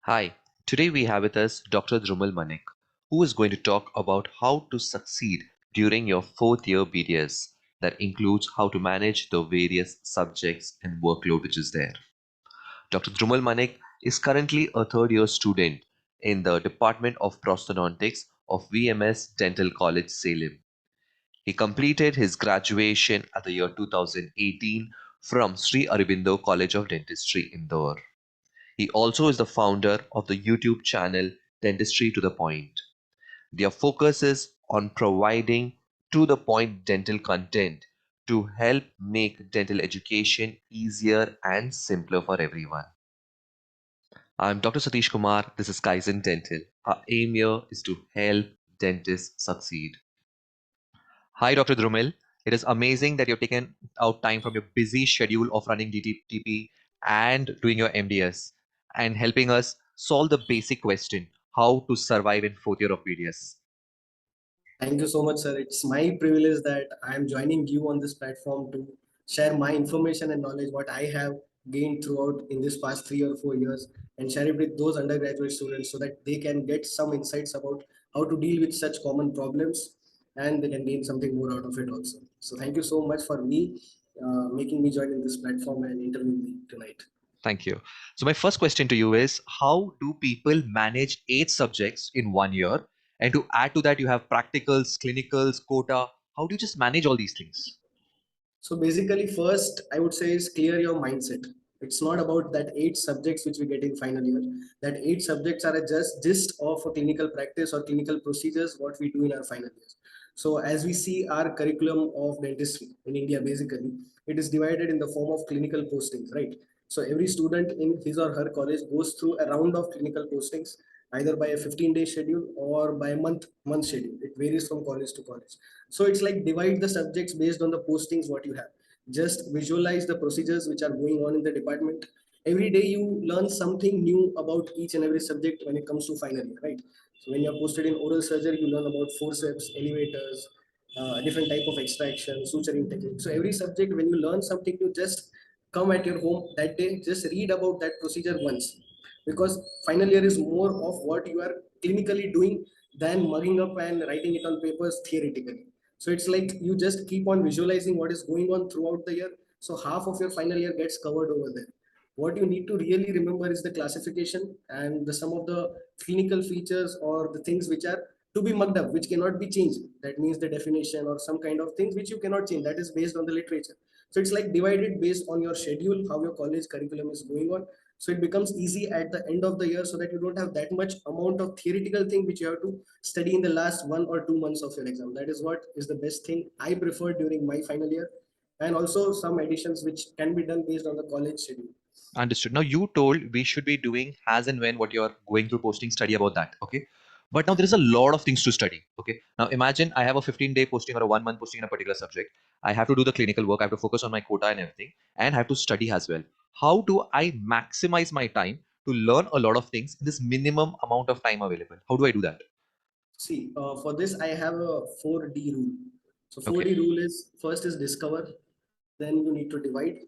Hi, today we have with us Dr. Dhrumil Manek, who is going to talk about how to succeed during your fourth year BDS. That includes how to manage the various subjects and workload which is there. Dr. Dhrumil Manek is currently a third year student in the Department of Prosthodontics of VMS Dental College, Salem. He completed his graduation at the year 2018 from Sri Aurobindo College of Dentistry, Indore. He also is the founder of the YouTube channel Dentistry to the Point. Their focus is on providing to the point dental content to help make dental education easier and simpler for everyone. I'm Dr. Satish Kumar. This is Kaizen Dental. Our aim here is to help dentists succeed. Hi, Dr. Dhrumil. It is amazing that you've taken out time from your busy schedule of running DTTP and doing your MDS and helping us solve the basic question how to survive in fourth year of BDS. Thank you so much, sir. It's my privilege that I am joining you on this platform to share my information and knowledge, what I have gained throughout in this past 3 or 4 years, and share it with those undergraduate students so that they can get some insights about how to deal with such common problems and they can gain something more out of it also. So, thank you so much for making me join in this platform and interviewing me tonight. Thank you. So my first question to you is how do people manage 8 subjects in 1 year? And to add to that, you have practicals, clinicals, quota. How do you just manage all these things? So basically, first I would say is clear your mindset. It's not about that 8 subjects which we get in final year. That 8 subjects are a just gist of a clinical practice or clinical procedures what we do in our final years. So as we see our curriculum of dentistry in India, basically it is divided in the form of clinical postings, right? So every student in his or her college goes through a round of clinical postings, either by a 15-day schedule or by a month schedule. It varies from college to college. So it's like divide the subjects based on the postings what you have. Just visualize the procedures which are going on in the department. Every day you learn something new about each and every subject when it comes to final year, right? So when you're posted in oral surgery, you learn about forceps, elevators, different type of extraction, suturing technique. So every subject, when you learn something, you just come at your home that day, just read about that procedure once, because final year is more of what you are clinically doing than mugging up and writing it on papers theoretically. So it's like you just keep on visualizing what is going on throughout the year. So half of your final year gets covered over there. What you need to really remember is the classification and the some of the clinical features or the things which are to be mugged up, which cannot be changed. That means the definition or some kind of things which you cannot change. That is based on the literature. So it's like divided based on your schedule, how your college curriculum is going on. So it becomes easy at the end of the year so that you don't have that much amount of theoretical thing which you have to study in the last 1 or 2 months of your exam. That is what is the best thing I prefer during my final year, and also some additions which can be done based on the college schedule. Understood. Now you told we should be doing as and when what you're going through posting study about that. Okay. But now there is a lot of things to study. Okay. Now imagine I have a 15-day posting or a 1 month posting in a particular subject. I have to do the clinical work. I have to focus on my quota and everything, and I have to study as well. How do I maximize my time to learn a lot of things in this minimum amount of time available? How do I do that? See, for this I have a 4D rule. So Okay. 4D rule is first is discover, then you need to divide,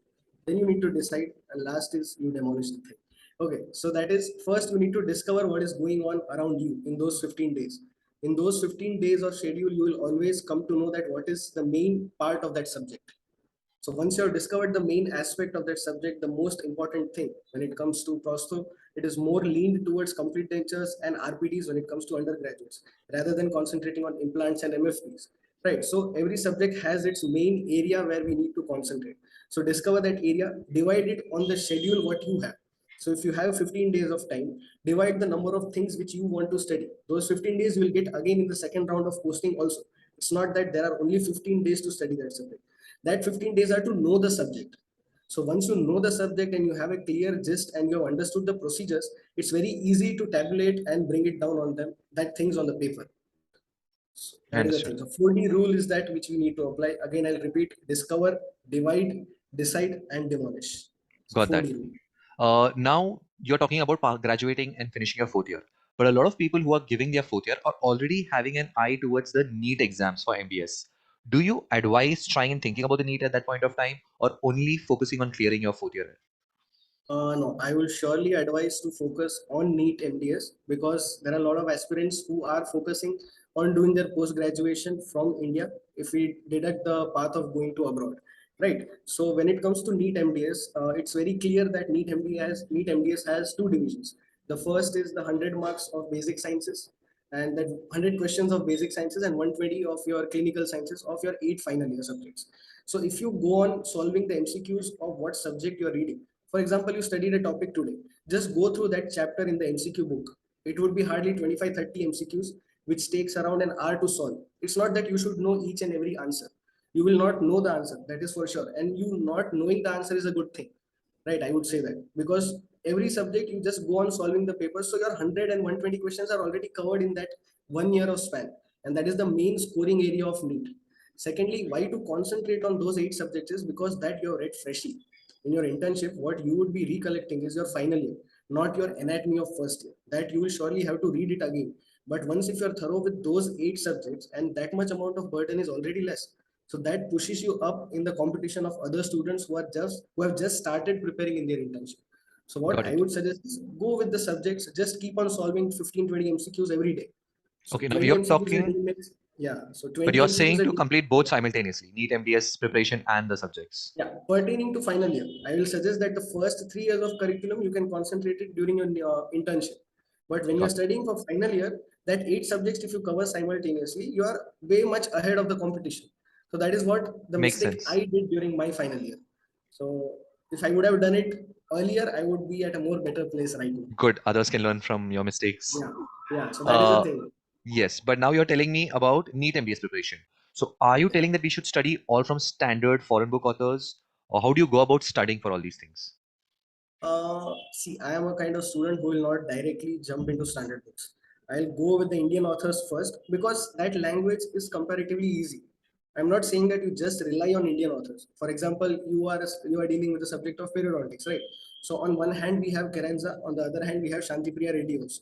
then you need to decide, and last is you demolish the thing. Okay, so that is first you need to discover what is going on around you in those 15 days. In those 15 days of schedule, you will always come to know that what is the main part of that subject. So once you have discovered the main aspect of that subject, the most important thing when it comes to prosto, it is more leaned towards complete dentures and RPDs when it comes to undergraduates, rather than concentrating on implants and MFPs. Right. So every subject has its main area where we need to concentrate. So discover that area, divide it on the schedule what you have. So if you have 15 days of time, divide the number of things which you want to study. Those 15 days you will get again in the second round of posting also. It's not that there are only 15 days to study that subject. That 15 days are to know the subject. So once you know the subject and you have a clear gist and you have understood the procedures, it's very easy to tabulate and bring it down on them, that things on the paper. So that is the Understood. thing. So 4D rule is that which we need to apply. Again, I'll repeat: discover, divide, decide, and demolish. So Got that. 4D rule. Now you're talking about graduating and finishing your fourth year. But a lot of people who are giving their fourth year are already having an eye towards the NEET exams for MDS. Do you advise trying and thinking about the NEET at that point of time, or only focusing on clearing your fourth year? No, I will surely advise to focus on NEET MDS because there are a lot of aspirants who are focusing on doing their post graduation from India if we deduct the path of going to abroad, right? So when it comes to NEET MDS, it's very clear that NEET MDS has two divisions. The first is the 100 marks of basic sciences, and that 100 questions of basic sciences and 120 of your clinical sciences of your 8 final year subjects. So if you go on solving the MCQs of what subject you're reading, for example, you studied a topic today, just go through that chapter in the MCQ book. It would be hardly 25-30 MCQs, which takes around an hour to solve. It's not that you should know each and every answer. You will not know the answer, that is for sure. And you not knowing the answer is a good thing, right? I would say that because every subject you just go on solving the papers, so your 100 and 120 questions are already covered in that 1 year of span, and that is the main scoring area of NEET. Secondly, why to concentrate on those 8 subjects is because that you have read freshly in your internship. What you would be recollecting is your final year, not your anatomy of first year. That you will surely have to read it again. But once if you're thorough with those 8 subjects, and that much amount of burden is already less, so that pushes you up in the competition of other students who have just started preparing in their internship. So what Got I it. would suggest is go with the subjects, just keep on solving 15-20 MCQs every day. So Okay, now 20 you're MCQs a talking, day means, yeah, so but 20 you're MCQs saying a to day. complete both simultaneously, NEET MDS preparation and the subjects. Yeah, pertaining to final year, I will suggest that the first 3 years of curriculum you can concentrate it during your internship. But when you're Got it. studying for final year, that 8 subjects, if you cover simultaneously, you are way much ahead of the competition. So that is what the Makes mistake I sense. did during my final year. So if I would have done it earlier, I would be at a more better place right now. Good. Others can learn from your mistakes. Yeah, yeah. So that is the Uh, thing. yes, but now you're telling me about NEET MDS preparation. So are you telling that we should study all from standard foreign book authors, or how do you go about studying for all these things? See, I am a kind of student who will not directly jump into standard books. I'll go with the Indian authors first because that language is comparatively easy. I'm not saying that you just rely on Indian authors. For example, you are dealing with the subject of periodontics, right? So on one hand we have Kerenza, on the other hand we have Shantipriya Reddy also.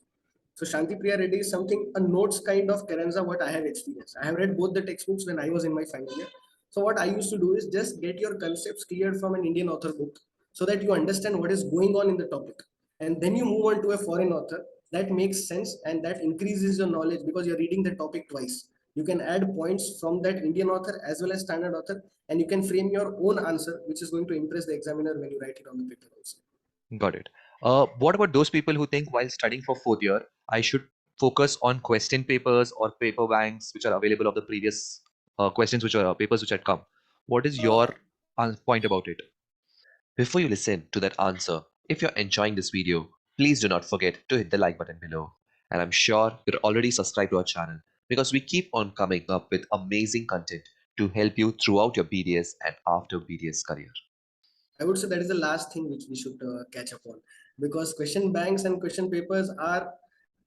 So Shantipriya Reddy is something a notes kind of Kerenza what I have experienced. I have read both the textbooks when I was in my final year. So what I used to do is just get your concepts cleared from an Indian author book so that you understand what is going on in the topic. And then you move on to a foreign author. That makes sense and that increases your knowledge because you're reading the topic twice. You can add points from that Indian author as well as standard author, and you can frame your own answer, which is going to impress the examiner when you write it on the paper also. Got it. What about those people who think while studying for fourth year, I should focus on question papers or paper banks which are available of the previous questions which are papers which had come? What is Uh, your point about it? Before you listen to that answer, if you're enjoying this video, please do not forget to hit the like button below. And I'm sure you're already subscribed to our channel because we keep on coming up with amazing content to help you throughout your BDS and after BDS career. I would say that is the last thing which we should catch up on because question banks and question papers are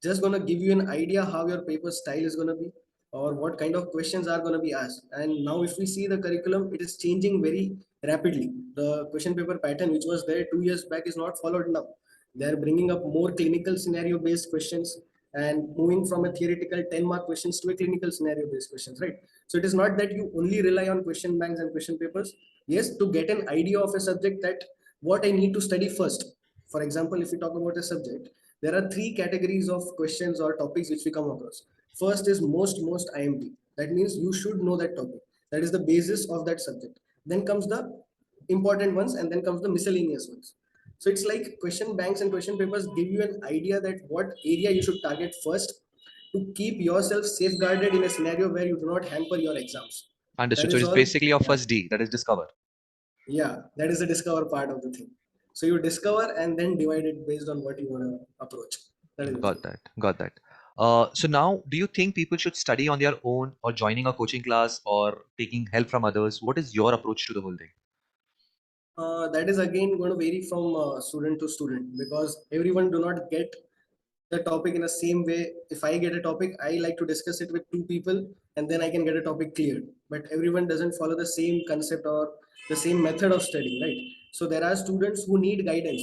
just going to give you an idea how your paper style is going to be or what kind of questions are going to be asked. And now, if we see the curriculum, it is changing very rapidly. The question paper pattern, which was there 2 years back, is not followed now. They are bringing up more clinical scenario based questions and moving from a theoretical 10-mark questions to a clinical scenario based questions, right? So it is not that you only rely on question banks and question papers. Yes, to get an idea of a subject that what I need to study first. For example, if we talk about a subject, there are three categories of questions or topics which we come across. First is most IMP. That means you should know that topic. That is the basis of that subject. Then comes the important ones, and then comes the miscellaneous ones. So it's like question banks and question papers give you an idea that what area you should target first to keep yourself safeguarded in a scenario where you do not hamper your exams. That Understood. So is it's all. basically your Yeah, first D, that is discover. yeah, that is the discover part of the thing. So you discover and then divide it based on what you want to approach. That is the Got thing. that. Got that. So now, do you think people should study on their own or joining a coaching class or taking help from others? What is your approach to the whole thing? That is again going to vary from student to student because everyone do not get the topic in the same way. If I get a topic, I like to discuss it with two people and then I can get a topic cleared. But everyone doesn't follow the same concept or the same method of studying, right? So there are students who need guidance.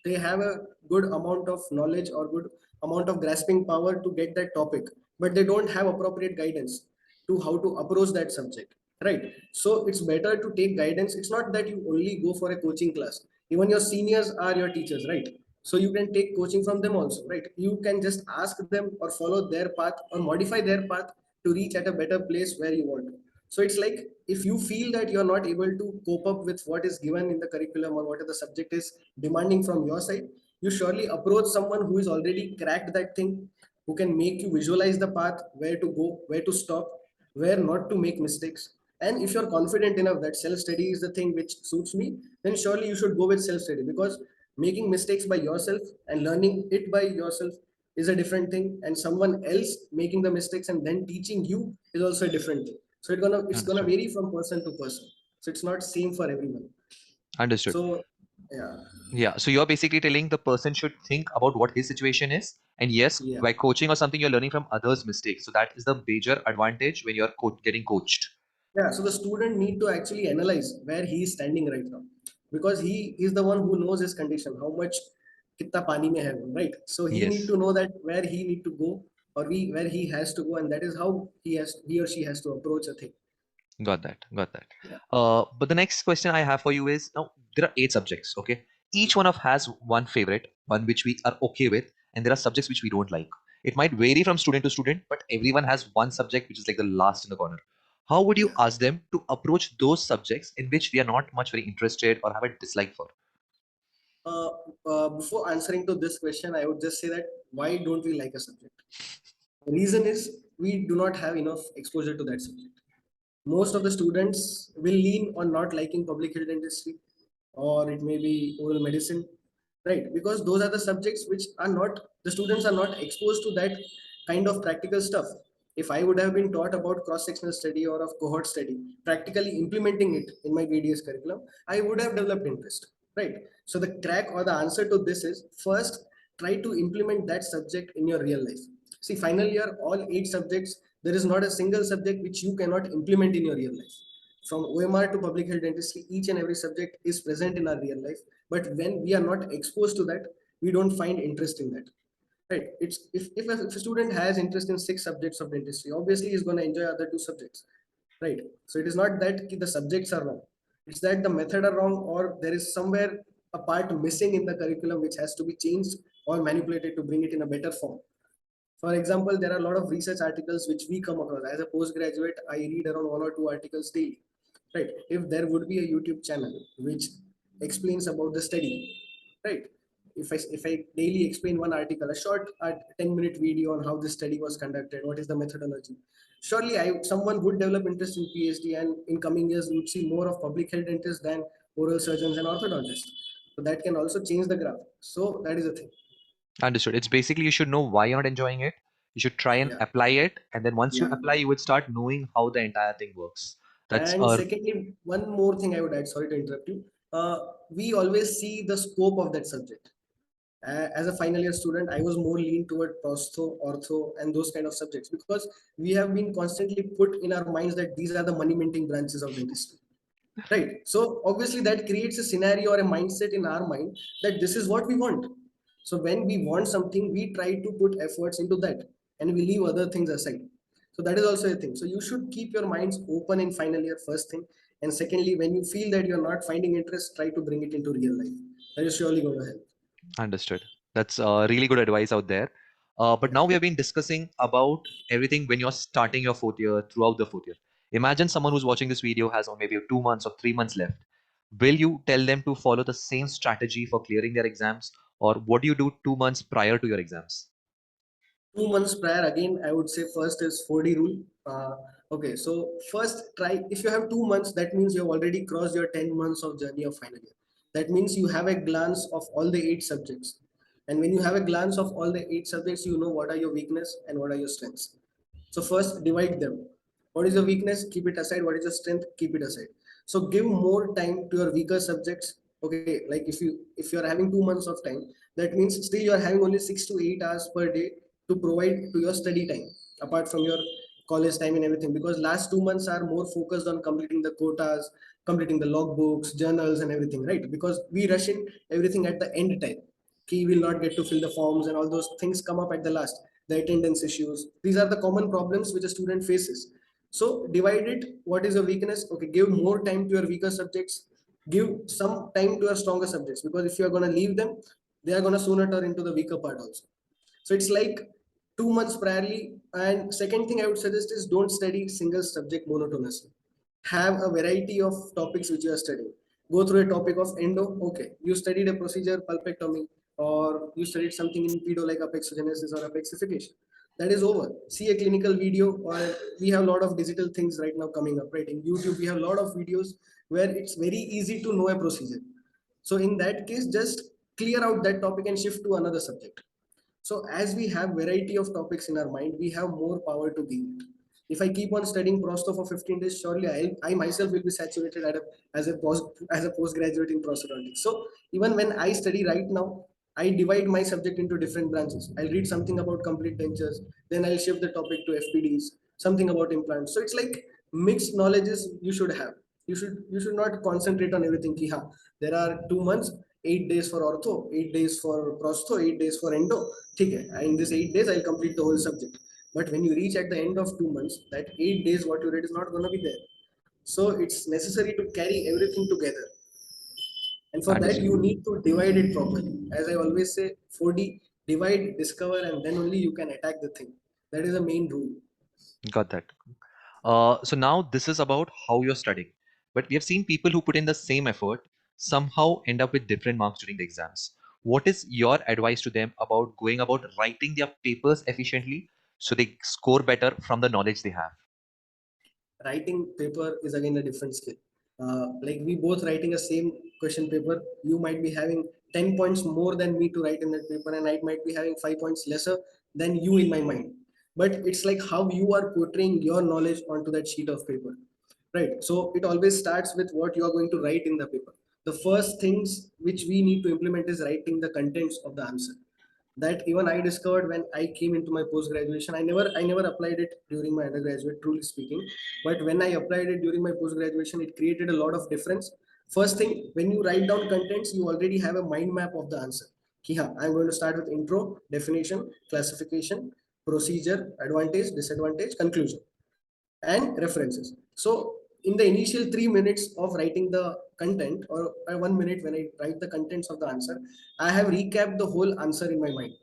They have a good amount of knowledge or good amount of grasping power to get that topic, but they don't have appropriate guidance to how to approach that subject, right? So it's better to take guidance. It's not that you only go for a coaching class. Even your seniors are your teachers, right? So you can take coaching from them also, right? You can just ask them or follow their path or modify their path to reach at a better place where you want to. So it's like, if you feel that you're not able to cope up with what is given in the curriculum or what the subject is demanding from your side, you surely approach someone who is already cracked that thing, who can make you visualize the path, where to go, where to stop, where not to make mistakes. And if you're confident enough that self study is the thing which suits me, then surely you should go with self study, because making mistakes by yourself and learning it by yourself is a different thing, and someone else making the mistakes and then teaching you is also a different thing. So it's gonna Understood. vary from person to person, so it's not same for everyone. Understood. So yeah. Yeah. So you're basically telling the person should think about what his situation is. And yes, Yeah. by coaching or something, you're learning from others' mistakes. So that is the major advantage when you're getting coached. Yeah, so the student need to actually analyze where he is standing right now, because he is the one who knows his condition, how much kitna pani mein hai, right? So he need Yes. to know that where he need to go, or where he has to go, and that is how he or she has to approach a thing. Got that. Got that. Yeah. But the next question I have for you is now there are eight subjects. Okay. Each one of has one favorite, one which we are okay with, and there are subjects which we don't like. It might vary from student to student, but everyone has one subject which is like the last in the corner. How would you Yeah. ask them to approach those subjects in which we are not much very interested or have a dislike for? Uh, Before answering to this question, I would just say that why don't we like a subject? The reason is we do not have enough exposure to that subject. Most of the students will lean on not liking public health dentistry, or it may be oral medicine, right? Because those are the subjects which are not, the students are not exposed to that kind of practical stuff. If I would have been taught about cross sectional study or of cohort study, practically implementing it in my BDS curriculum, I would have developed interest, right? So the crack or the answer to this is, first try to implement that subject in your real life. See, final year, all eight subjects, there is not a single subject which you cannot implement in your real life. From OMR to public health dentistry, each and every subject is present in our real life. But when we are not exposed to that, we don't find interest in that. Right? It's if a student has interest in six subjects of dentistry, obviously he's going to enjoy other two subjects. Right? So it is not that the subjects are wrong. It's that the method are wrong, or there is somewhere a part missing in the curriculum which has to be changed or manipulated to bring it in a better form. For example, there are a lot of research articles which we come across. As a postgraduate, I read around one or two articles daily. Right? If there would be a YouTube channel which explains about the study, right? If I daily explain one article, a short 10-minute video on how this study was conducted, what is the methodology, surely someone would develop interest in PhD, and in coming years we would see more of public health interest than oral surgeons and orthodontists. So that can also change the graph. So that is the thing. Understood. It's basically you should know why you're not enjoying it. You should try and Yeah. apply it, and then once you Yeah. apply, you would start knowing how the entire thing works. That's And a secondly, one more thing I would add, sorry to interrupt you. We always see the scope of that subject. As a final year student, I was more lean toward prostho, ortho, and those kind of subjects, because we have been constantly put in our minds that these are the money minting branches of dentistry. Right. So obviously that creates a scenario or a mindset in our mind that this is what we want. So when we want something, we try to put efforts into that, and we leave other things aside. So that is also a thing. So you should keep your minds open in final year, first thing. And secondly, when you feel that you're not finding interest, try to bring it into real life. That is surely going to help. Understood. That's really good advice out there. But Yeah. now we have been discussing about everything when you're starting your fourth year, throughout the fourth year. Imagine someone who's watching this video has maybe 2 months or 3 months left. Will you tell them to follow the same strategy for clearing their exams, or what do you do 2 months prior to your exams? 2 months prior, again, I would say first is 4D rule. Okay, so first try, if you have 2 months, that means you have already crossed your 10 months of journey of final year. That means you have a glance of all the eight subjects, and when you have a glance of all the eight subjects, you know what are your weakness and what are your strengths. So first divide them. What is your weakness? Keep it aside. What is your strength? Keep it aside. So give more time to your weaker subjects. Okay, like if you're having 2 months of time, that means still you are having only 6 to 8 hours per day to provide to your study time, apart from your college time and everything, because last 2 months are more focused on completing the quotas, completing the logbooks, journals, and everything, right? Because we rush in everything at the end time. He will not get to fill the forms, and all those things come up at the last. The attendance issues, these are the common problems which a student faces. So divide it. What is your weakness? Okay, give more time to your weaker subjects. Give some time to your stronger subjects, because if you are going to leave them, they are going to sooner turn into the weaker part also. So it's like 2 months priorly. And second thing I would suggest is don't study single subject monotonously. Have a variety of topics which you are studying. Go through a topic of endo, okay, you studied a procedure pulpectomy, or you studied something in pedo like apexogenesis or apexification. That is over. See a clinical video, or we have a lot of digital things right now coming up, right? In YouTube we have a lot of videos where it's very easy to know a procedure. So in that case, just clear out that topic and shift to another subject. So as we have variety of topics in our mind, we have more power to gain it. If I keep on studying prosto for 15 days, surely I myself will be saturated as a postgraduate in prosthodontics. So even when I study right now, I divide my subject into different branches. I'll read something about complete dentures, then I'll shift the topic to FPDs, something about implants. So it's like mixed knowledges you should have. You should not concentrate on everything. Ki, ha, there are 2 months, 8 days for ortho, 8 days for prosto, 8 days for endo. Okay, in this 8 days, I'll complete the whole subject. But when you reach at the end of 2 months, that 8 days what you read is not going to be there. So it's necessary to carry everything together. And for that, Understood. you need to divide it properly. As I always say, 4D, divide, discover, and then only you can attack the thing. That is the main rule. Got that. So now this is about how you're studying. But we have seen people who put in the same effort somehow end up with different marks during the exams. What is your advice to them about going about writing their papers efficiently so they score better from the knowledge they have? Writing paper is again a different skill. Like we both writing a same question paper, you might be having 10 points more than me to write in that paper, and I might be having 5 points lesser than you in my mind. But it's like how you are portraying your knowledge onto that sheet of paper, right? So it always starts with what you are going to write in the paper. The first things which we need to implement is writing the contents of the answer. That even I discovered when I came into my post graduation. I never applied it during my undergraduate, truly speaking. But when I applied it during my post graduation, it created a lot of difference. First thing, when you write down contents, you already have a mind map of the answer. Yeah, I'm going to start with intro, definition, classification, procedure, advantage, disadvantage, conclusion, and references. So in the initial 3 minutes of writing the content, or 1 minute when I write the contents of the answer, I have recapped the whole answer in my mind.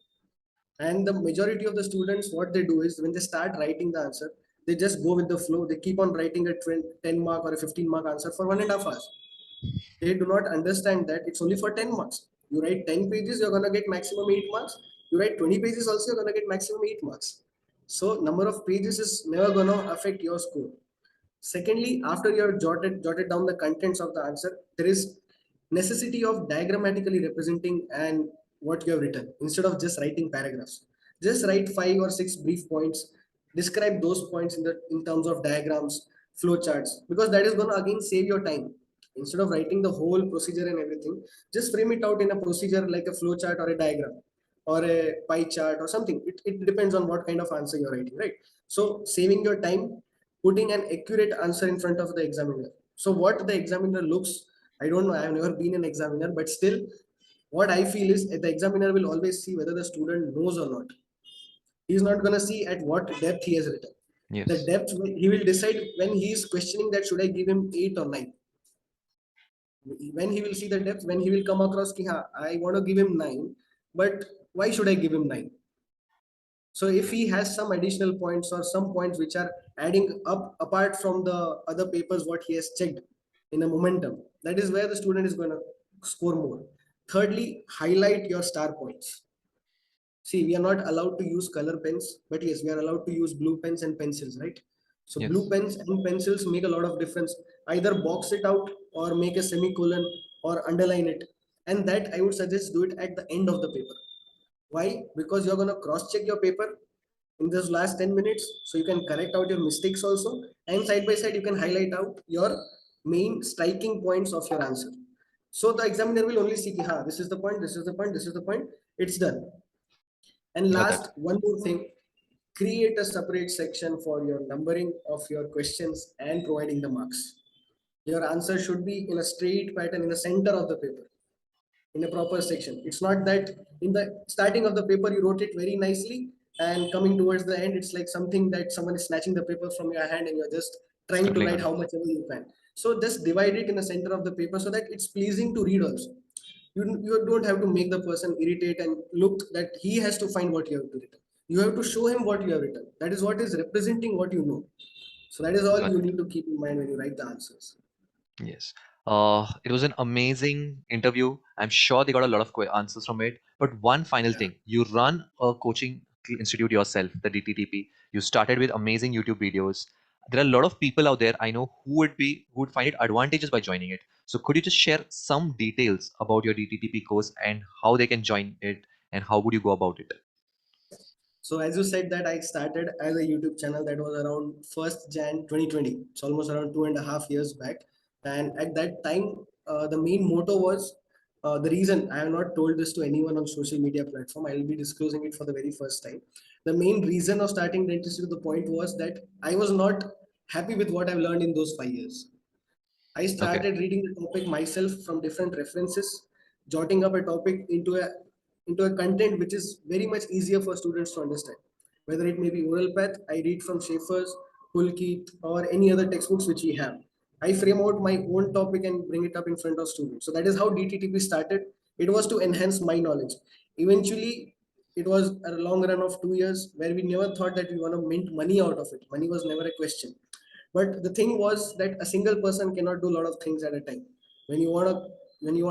And the majority of the students, what they do is when they start writing the answer, they just go with the flow. They keep on writing a 10 mark or a 15 mark answer for 1.5 hours. They do not understand that it's only for 10 marks. You write 10 pages, you're going to get maximum 8 marks. You write 20 pages also, you're going to get maximum 8 marks. So number of pages is never going to affect your score. Secondly, after you have jotted down the contents of the answer, there is necessity of diagrammatically representing and what you have written instead of just writing paragraphs. Just write 5 or 6 brief points. Describe those points in terms of diagrams, flow charts, because that is going to again save your time. Instead of writing the whole procedure and everything, just frame it out in a procedure like a flow chart or a diagram or a pie chart or something. It depends on what kind of answer you're writing, right? So saving your time, putting an accurate answer in front of the examiner. So what the examiner looks, I don't know, I have never been an examiner, but still what I feel is the examiner will always see whether the student knows or not. He's not going to see at what depth he has written. The Yes. depth he will decide when he is questioning that should I give him 8 or 9. When he will see the depth, when he will come across ki, ha, I want to give him 9, but why should I give him 9? So if he has some additional points or some points which are adding up apart from the other papers what he has checked in a momentum, that is where the student is going to score more. Thirdly, highlight your star points. See, we are not allowed to use color pens, but yes, we are allowed to use blue pens and pencils, right? So blue Yes. pens and pencils make a lot of difference. Either box it out or make a semicolon or underline it. And that I would suggest do it at the end of the paper. Why? Because you're going to cross check your paper in those last 10 minutes. So you can correct out your mistakes also. And side by side, you can highlight out your main striking points of your answer. So the examiner will only see, ha, this is the point, this is the point, this is the point. It's done. And Got that. last, one more thing, create a separate section for your numbering of your questions and providing the marks. Your answer should be in a straight pattern in the center of the paper, in a proper section. It's not that in the starting of the paper you wrote it very nicely, and coming towards the end, it's like something that someone is snatching the paper from your hand and you're just trying to Scribbling write on how it. much ever you can. So just divide it in the center of the paper so that it's pleasing to read also. You don't have to make the person irritate and look that he has to find what you have to written. You have to show him what you have written. That is what is representing what you know. So that is all Got you it. need to keep in mind when you write the answers. Yes. It was an amazing interview. I'm sure they got a lot of answers from it. But one final Yeah. thing, you run a coaching institute yourself, the DTTP. You started with amazing YouTube videos. There are a lot of people out there I know who would find it advantageous by joining it. So could you just share some details about your DTTP course and how they can join it and how would you go about it? So as you said that I started as a YouTube channel that was around 1st Jan 2020. It's almost around 2.5 years back. And at that time, the main motto was the reason I have not told this to anyone on social media platform. I will be disclosing it for the very first time. The main reason of starting dentistry to the point was that I was not happy with what I've learned in those 5 years. I Okay, started reading the topic myself from different references, jotting up a topic into a content which is very much easier for students to understand. Whether it may be oral path, I read from Schaefer's, Pulkit, or any other textbooks which we have. I frame out my own topic and bring it up in front of students. So that is how DTTP started. It was to enhance my knowledge. Eventually, it was a long run of 2 years where we never thought that we want to mint money out of it. Money was never a question. But the thing was that a single person cannot do a lot of things at a time. When you want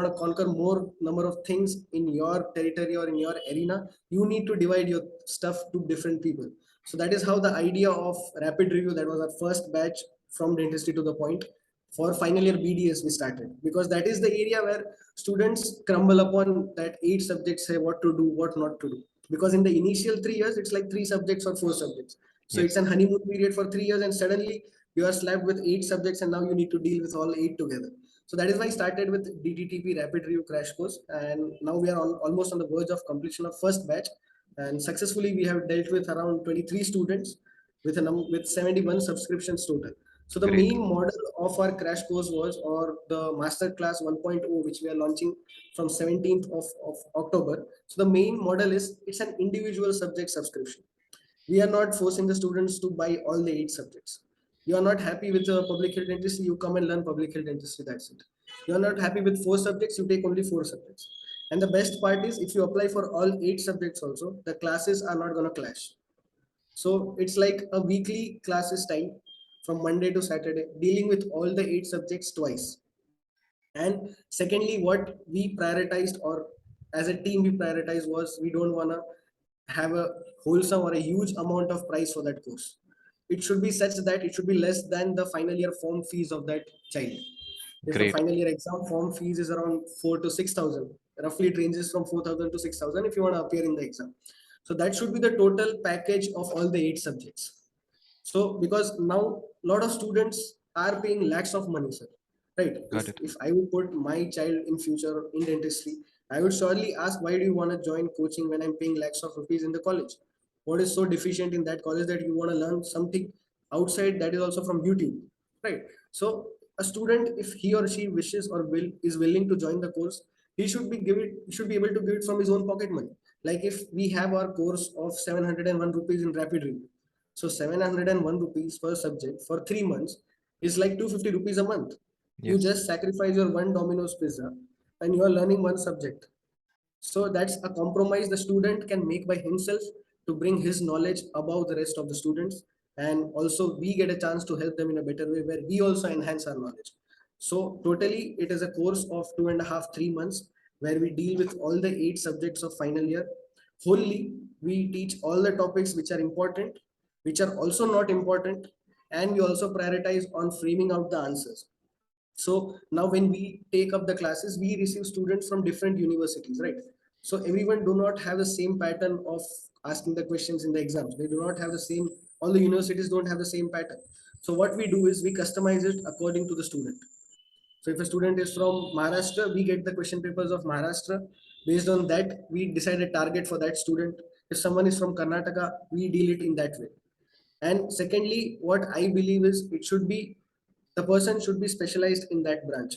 to conquer more number of things in your territory or in your arena, you need to divide your stuff to different people. So that is how the idea of rapid review, that was our first batch from dentistry to the point, for final year BDS we started, because that is the area where students crumble upon that 8 subjects, say what to do, what not to do. Because in the initial 3 years, it's like 3 subjects or 4 subjects. So it's yes, an honeymoon period for 3 years, and suddenly you are slapped with 8 subjects, and now you need to deal with all 8 together. So that is why I started with DTTP Rapid Review Crash Course, and now we are almost on the verge of completion of first batch, and successfully we have dealt with around 23 students with with 71 subscriptions total. So the great, main model of our crash course was, or the master class 1.0, which we are launching from 17th of October. So the main model is, it's an individual subject subscription. We are not forcing the students to buy all the 8 subjects. You are not happy with the public health dentistry, you come and learn public health dentistry, that's it. You are not happy with 4 subjects, you take only 4 subjects. And the best part is, if you apply for all 8 subjects also, the classes are not going to clash. So it's like a weekly classes time from Monday to Saturday, dealing with all the 8 subjects twice. And secondly, what we prioritized, or as a team we prioritized, was we don't want to have a wholesome or a huge amount of price for that course. It should be such that it should be less than the final year form fees of that child. If a great, final year exam form fees is around 4 to 6,000, roughly it ranges from 4,000 to 6,000 if you want to appear in the exam. So that should be the total package of all the 8 subjects. So because now a lot of students are paying lakhs of money, sir. Right? got it, If I would put my child in future in dentistry, I would surely ask, why do you want to join coaching when I'm paying lakhs of rupees in the college? What is so deficient in that college that you want to learn something outside that is also from YouTube? Right. So a student, if he or she wishes or is willing to join the course, he should be able to give it from his own pocket money. Like if we have our course of 701 rupees in rapid review, so 701 rupees per subject for 3 months is like 250 rupees a month. You yes, just sacrifice your one Domino's pizza and you are learning one subject. So that's a compromise the student can make by himself to bring his knowledge above the rest of the students. And also we get a chance to help them in a better way where we also enhance our knowledge. So totally it is a course of 2.5, 3 months where we deal with all the 8 subjects of final year. Wholly, we teach all the topics which are important, which are also not important, and we also prioritize on framing out the answers. So now when we take up the classes, we receive students from different universities, right? So everyone do not have the same pattern of asking the questions in the exams. They do not have the same, all the universities don't have the same pattern. So what we do is we customize it according to the student. So if a student is from Maharashtra, we get the question papers of Maharashtra. Based on that, we decide a target for that student. If someone is from Karnataka, we deal it in that way. And secondly, what I believe is, it should be, the person should be specialized in that branch.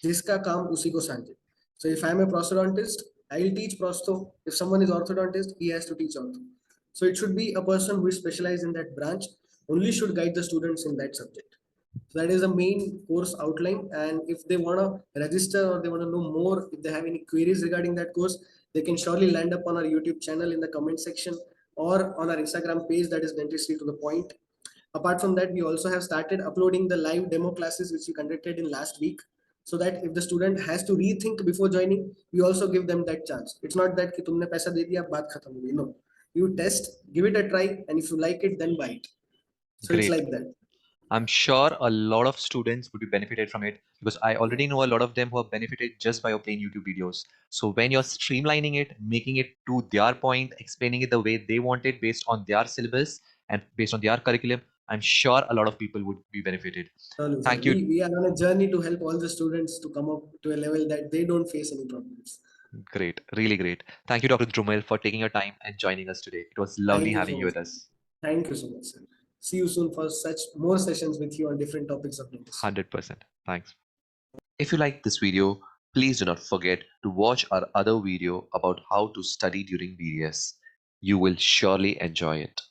जिसका काम उसी को सांझे. So if I'm a prosthodontist, I'll teach prostho. If someone is orthodontist, he has to teach ortho. So it should be a person who is specialized in that branch only should guide the students in that subject. So that is the main course outline. And if they want to register or they want to know more, if they have any queries regarding that course, they can surely land up on our YouTube channel in the comment section or on our Instagram page, that is Dentistry to the Point. Apart from that, we also have started uploading the live demo classes which we conducted in last week, so that if the student has to rethink before joining, we also give them that chance. It's not that कि तुमने पैसा दे दिया बात खत्म हो गई. No, you test, give it a try, and if you like it, then buy it. So it's Great. like that. I'm sure a lot of students would be benefited from it because I Yeah. already know a lot of them who have benefited just by obtaining YouTube videos. So when you're streamlining it, making it to their point, explaining it the way they want it based on their syllabus and based on their curriculum, I'm sure a lot of people would be benefited. Surely, sir. Thank you. We are on a journey to help all the students to come up to a level that they don't face any problems. Great. Really great. Thank you, Dr. Drumel, for taking your time and joining us today. It was lovely Thank you having so you much. with us. Thank you so much, sir. See you soon for such more sessions with you on different topics of dentistry. 100%. Thanks. If you like this video, please do not forget to watch our other video about how to study during BDS. You will surely enjoy it.